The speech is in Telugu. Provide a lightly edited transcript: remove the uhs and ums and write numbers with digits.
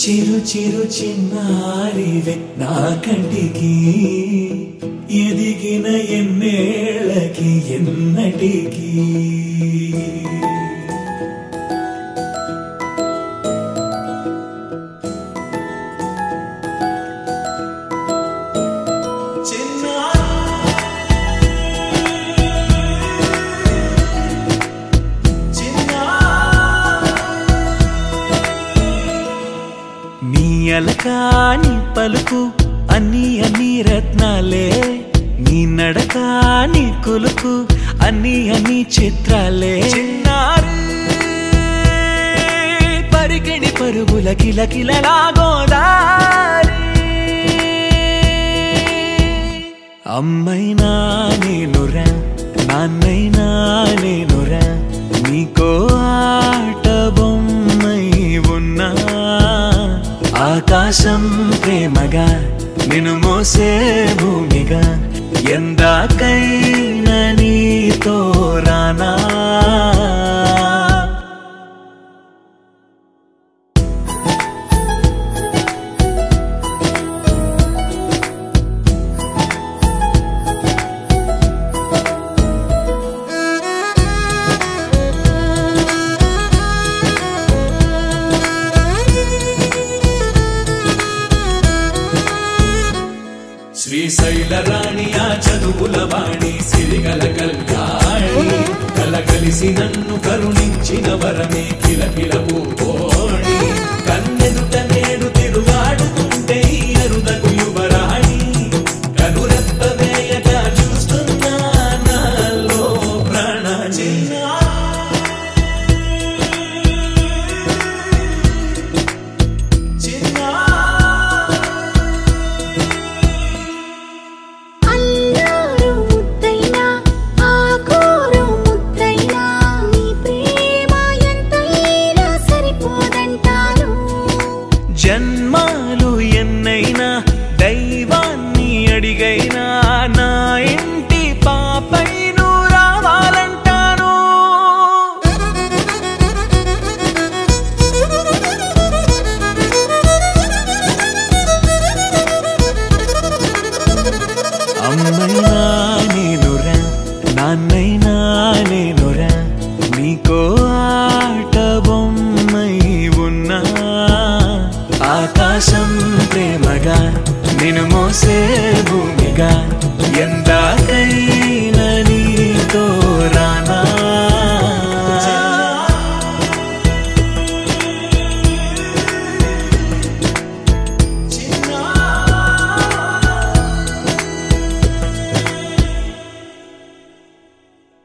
చిరు చిరు చిన్నారివే నా కంటికి ఎదిగిన ఎన్నేళ్ళకి ఎన్నటికి అలకాని పలుకు అన్ని అన్ని రత్నాలే నీ నడకాని కులుకు అన్ని అన్ని చిత్రాలే పరికిణి పరుగుల కిలకిలలాగోదారి అమ్మైనా నేనురా నాన్నైనా నేనురా నీకో ఆట బొమ్మై ఉన్నా ఆకాశం ప్రేమగా నిన్ను మోసే భూమిగా ఎందాకైనా నీతో రానా శ్రీశైల రాణియా చదువుల వాణి సిరిగల కళ్యాణి కలగలిసి నన్ను కరుణించిన వరమే కిలకిల పూకోణి కన్నెదుట నేడు తిరుగాడుతుంటే అరుదకు యువరాణి కనురెప్ప వేయగా చూస్తున్నా నాలో ప్రాణ జన్మాలు ఎన్నైనా దైవాన్ని అడిగైనా నా ఇంటి పాపై నువ్వు రావాలంటాను అమ్మైనా నేనురా నాన్నైనా నేనురా నీకో ఆట బొమ్మై ఉన్నా ఆకాశం ప్రేమగా నిన్ను మోసే భూమిగా